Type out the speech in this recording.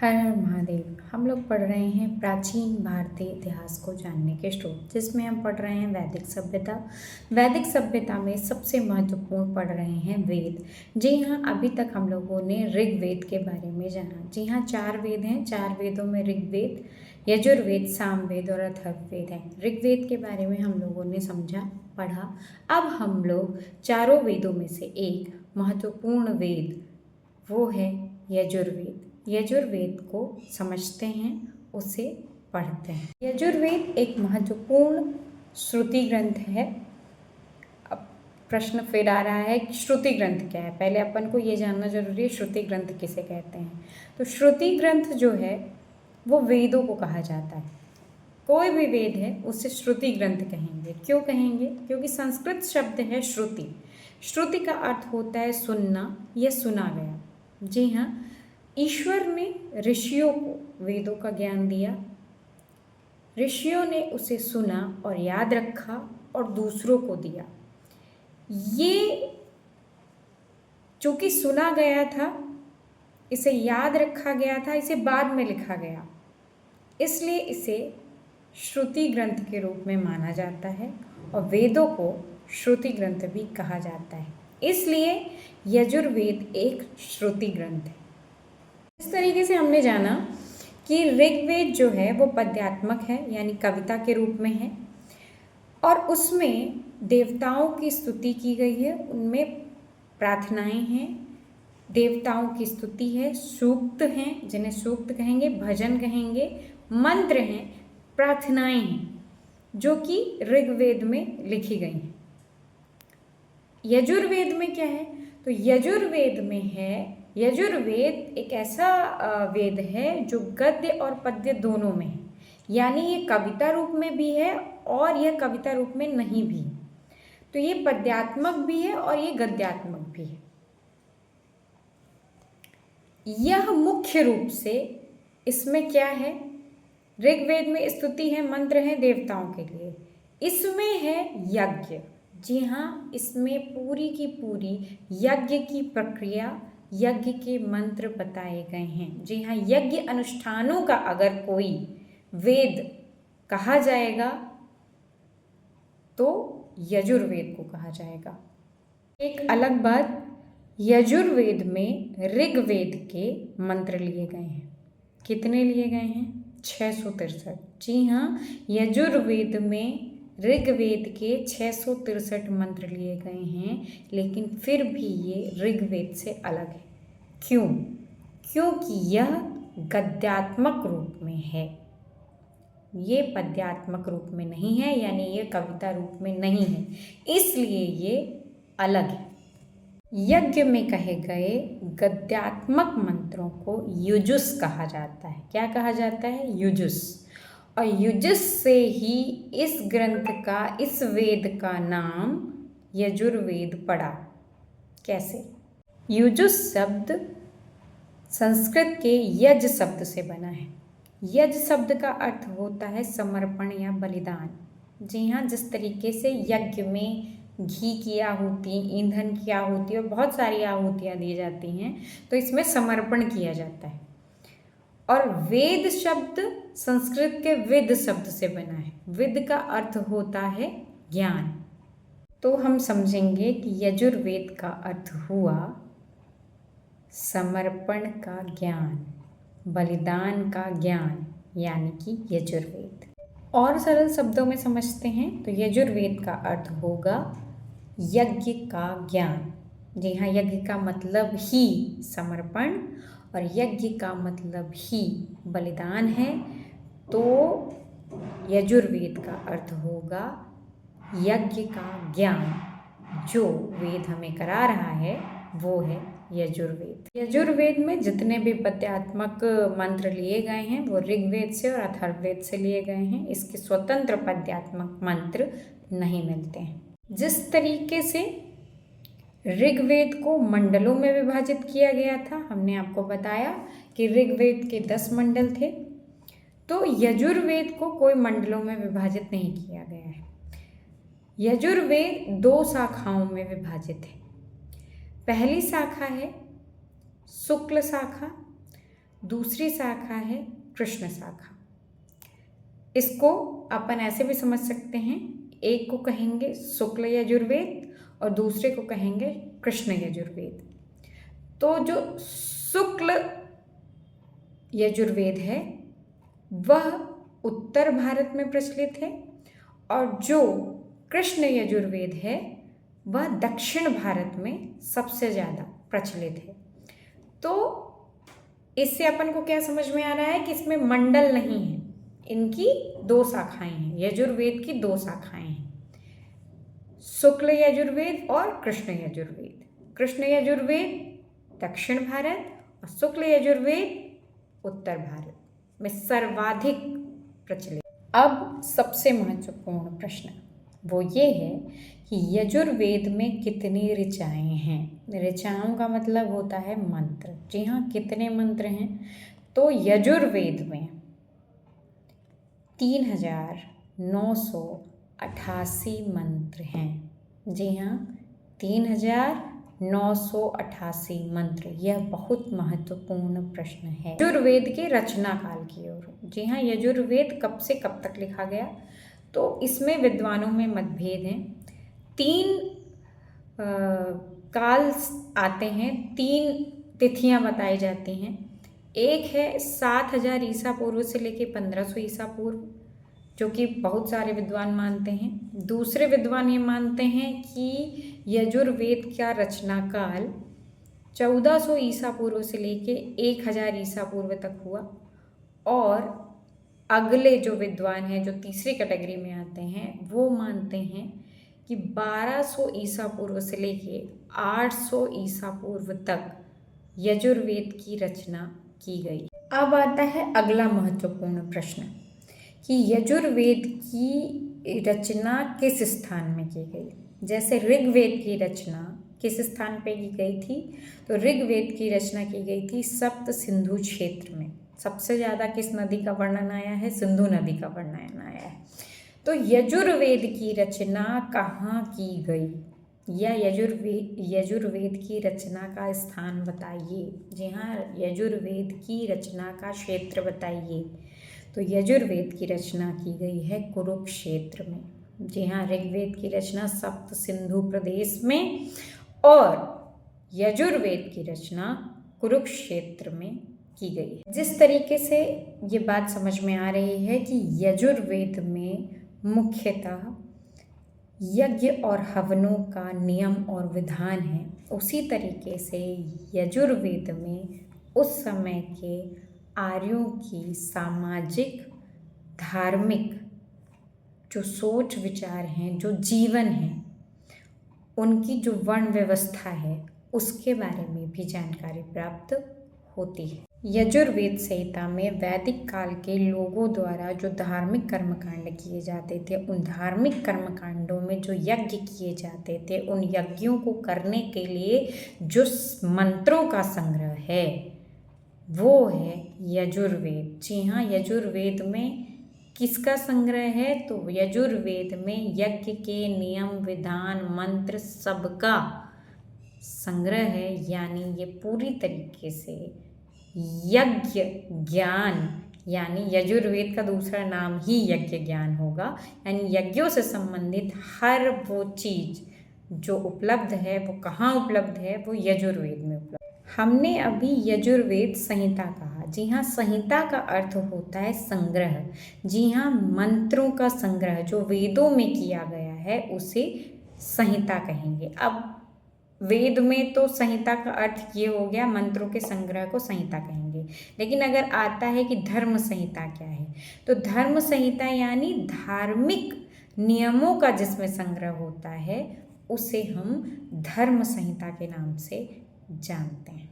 हर हर महादेव। हम लोग पढ़ रहे हैं प्राचीन भारतीय इतिहास को जानने के स्रोत, जिसमें हम पढ़ रहे हैं वैदिक सभ्यता। वैदिक सभ्यता में सबसे महत्वपूर्ण पढ़ रहे हैं वेद। जी हाँ, अभी तक हम लोगों ने ऋग्वेद के बारे में जाना। जी हाँ, 4 वेद हैं। 4 वेदों में ऋग्वेद, यजुर्वेद, सामवेद और अथर्ववेद है। ऋग्वेद के बारे में हम लोगों ने समझा, पढ़ा। अब हम लोग चारों वेदों में से एक महत्वपूर्ण वेद, वो है यजुर्वेद। यजुर्वेद को समझते हैं, उसे पढ़ते हैं। यजुर्वेद एक महत्वपूर्ण श्रुति ग्रंथ है। अब प्रश्न फिर आ रहा है कि श्रुति ग्रंथ क्या है। पहले अपन को ये जानना जरूरी है श्रुति ग्रंथ किसे कहते हैं। तो श्रुति ग्रंथ जो है वो वेदों को कहा जाता है। कोई भी वेद है उसे श्रुति ग्रंथ कहेंगे। क्यों कहेंगे? क्योंकि संस्कृत शब्द है श्रुति। श्रुति का अर्थ होता है सुनना या सुना गया। जी हाँ, ईश्वर ने ऋषियों को वेदों का ज्ञान दिया। ऋषियों ने उसे सुना और याद रखा और दूसरों को दिया। ये चूंकि सुना गया था, इसे याद रखा गया था, इसे बाद में लिखा गया, इसलिए इसे श्रुति ग्रंथ के रूप में माना जाता है और वेदों को श्रुति ग्रंथ भी कहा जाता है। इसलिए यजुर्वेद एक श्रुति ग्रंथ है। इस तरीके से हमने जाना कि ऋग्वेद जो है वो पद्यात्मक है, यानी कविता के रूप में है, और उसमें देवताओं की स्तुति की गई है। उनमें प्रार्थनाएं हैं, देवताओं की स्तुति है, सूक्त हैं जिन्हें सूक्त कहेंगे, भजन कहेंगे, मंत्र हैं, प्रार्थनाएं हैं, जो कि ऋग्वेद में लिखी गई हैं। यजुर्वेद में क्या है? तो यजुर्वेद में है, यजुर्वेद एक ऐसा वेद है जो गद्य और पद्य दोनों में है, यानी ये कविता रूप में भी है और यह कविता रूप में नहीं भी। तो ये पद्यात्मक भी है और ये गद्यात्मक भी है। यह मुख्य रूप से इसमें क्या है? ऋग्वेद में स्तुति है, मंत्र है देवताओं के लिए। इसमें है यज्ञ। जी हाँ, इसमें पूरी की पूरी यज्ञ की प्रक्रिया, यज्ञ के मंत्र बताए गए हैं। जी हाँ, यज्ञ अनुष्ठानों का अगर कोई वेद कहा जाएगा तो यजुर्वेद को कहा जाएगा। एक अलग बात, यजुर्वेद में ऋग्वेद के मंत्र लिए गए हैं। कितने लिए गए हैं? 663। जी हाँ, यजुर्वेद में ऋग्वेद के 663 मंत्र लिए गए हैं, लेकिन फिर भी ये ऋग्वेद से अलग है। क्यों? क्योंकि यह गद्यात्मक रूप में है, ये पद्यात्मक रूप में नहीं है, यानी ये कविता रूप में नहीं है, इसलिए ये अलग है। यज्ञ में कहे गए गद्यात्मक मंत्रों को युजुस कहा जाता है। क्या कहा जाता है? युजुस। और युजुस से ही इस ग्रंथ का, इस वेद का नाम यजुर्वेद पड़ा। कैसे? युजुस शब्द संस्कृत के यज शब्द से बना है। यज शब्द का अर्थ होता है समर्पण या बलिदान। जी हाँ, जिस तरीके से यज्ञ में घी की आहुति, ईंधन की आहुति और बहुत सारी आहुतियाँ दी जाती हैं, तो इसमें समर्पण किया जाता है। और वेद शब्द संस्कृत के विद शब्द से बना है। विद का अर्थ होता है ज्ञान। तो हम समझेंगे कि यजुर्वेद का अर्थ हुआ समर्पण का ज्ञान, बलिदान का ज्ञान, यानी कि यजुर्वेद। और सरल शब्दों में समझते हैं तो यजुर्वेद का अर्थ होगा यज्ञ का ज्ञान। जी हाँ, यज्ञ का मतलब ही समर्पण और यज्ञ का मतलब ही बलिदान है। तो यजुर्वेद का अर्थ होगा यज्ञ का ज्ञान। जो वेद हमें करा रहा है वो है यजुर्वेद। यजुर्वेद में जितने भी पद्यात्मक मंत्र लिए गए हैं वो ऋग्वेद से और अथर्ववेद से लिए गए हैं। इसके स्वतंत्र पद्यात्मक मंत्र नहीं मिलते हैं। जिस तरीके से ऋग्वेद को मंडलों में विभाजित किया गया था, हमने आपको बताया कि ऋग्वेद के 10 मंडल थे, तो यजुर्वेद को कोई मंडलों में विभाजित नहीं किया गया है। यजुर्वेद 2 शाखाओं में विभाजित है। पहली शाखा है शुक्ल शाखा, दूसरी शाखा है कृष्ण शाखा। इसको अपन ऐसे भी समझ सकते हैं, एक को कहेंगे शुक्ल यजुर्वेद और दूसरे को कहेंगे कृष्ण यजुर्वेद। तो जो शुक्ल यजुर्वेद है वह उत्तर भारत में प्रचलित है और जो कृष्ण यजुर्वेद है वह दक्षिण भारत में सबसे ज़्यादा प्रचलित है। तो इससे अपन को क्या समझ में आ रहा है कि इसमें मंडल नहीं है, इनकी दो शाखाएं हैं, यजुर्वेद की दो शाखाएं हैं, शुक्ल यजुर्वेद और कृष्ण यजुर्वेद। कृष्ण यजुर्वेद दक्षिण भारत और शुक्ल यजुर्वेद उत्तर भारत में सर्वाधिक प्रचलित। अब सबसे महत्वपूर्ण प्रश्न वो ये है कि यजुर्वेद में कितनी ऋचाएँ हैं। ऋचाओं का मतलब होता है मंत्र। जी हाँ, कितने मंत्र हैं? तो यजुर्वेद में 3988 मंत्र हैं। जी हाँ, 3988 मंत्र। यह बहुत महत्वपूर्ण प्रश्न है। यजुर्वेद के रचना काल की ओर। जी हाँ, यजुर्वेद कब से कब तक लिखा गया? तो इसमें विद्वानों में मतभेद हैं। 3 काल आते हैं, 3 तिथियां बताई जाती हैं। एक है 7000 ईसा पूर्व से लेके 1500 ईसा पूर्व, जो कि बहुत सारे विद्वान मानते हैं। दूसरे विद्वान ये मानते हैं कि यजुर्वेद का रचना काल 1400 ईसा पूर्व से लेके 1000 ईसा पूर्व तक हुआ। और अगले जो विद्वान हैं, जो तीसरी कैटेगरी में आते हैं, वो मानते हैं कि 1200 ईसा पूर्व से लेके 800 ईसा पूर्व तक यजुर्वेद की रचना की गई। अब आता है अगला महत्वपूर्ण प्रश्न कि यजुर्वेद की रचना किस स्थान में की गई। जैसे ऋग्वेद की रचना किस स्थान पे की गई थी? तो ऋग्वेद की रचना की गई थी सप्त सिंधु क्षेत्र में। सबसे ज़्यादा किस नदी का वर्णन आया है? सिंधु नदी का वर्णन आया है। तो यजुर्वेद की रचना कहाँ की गई, या यजुर्वेद की रचना का स्थान बताइए। जी हाँ, यजुर्वेद की रचना का क्षेत्र बताइए। तो यजुर्वेद की रचना की गई है कुरुक्षेत्र में। जी हाँ, ऋग्वेद की रचना सप्त सिंधु प्रदेश में और यजुर्वेद की रचना कुरुक्षेत्र में की गई है। जिस तरीके से ये बात समझ में आ रही है कि यजुर्वेद में मुख्यतः यज्ञ और हवनों का नियम और विधान है, उसी तरीके से यजुर्वेद में उस समय के आर्यों की सामाजिक, धार्मिक जो सोच विचार हैं, जो जीवन है, उनकी जो वर्ण व्यवस्था है, उसके बारे में भी जानकारी प्राप्त होती है। यजुर्वेद संहिता में वैदिक काल के लोगों द्वारा जो धार्मिक कर्मकांड किए जाते थे, उन धार्मिक कर्मकांडों में जो यज्ञ किए जाते थे, उन यज्ञों को करने के लिए जो मंत्रों का संग्रह है वो है यजुर्वेद। जी हाँ, यजुर्वेद में किसका संग्रह है? तो यजुर्वेद में यज्ञ के नियम, विधान, मंत्र सबका संग्रह है। यानी ये पूरी तरीके से यज्ञ ज्ञान, यानी यजुर्वेद का दूसरा नाम ही यज्ञ ज्ञान होगा। यानी यज्ञों से संबंधित हर वो चीज़ जो उपलब्ध है, वो कहाँ उपलब्ध है? वो यजुर्वेद में उपलब्ध। हमने अभी यजुर्वेद संहिता कहा। जी हाँ, संहिता का अर्थ होता है संग्रह। जी हाँ, मंत्रों का संग्रह जो वेदों में किया गया है उसे संहिता कहेंगे। अब वेद में तो संहिता का अर्थ ये हो गया, मंत्रों के संग्रह को संहिता कहेंगे। लेकिन अगर आता है कि धर्म संहिता क्या है, तो धर्म संहिता यानी धार्मिक नियमों का जिसमें संग्रह होता है उसे हम धर्म संहिता के नाम से जानते हैं।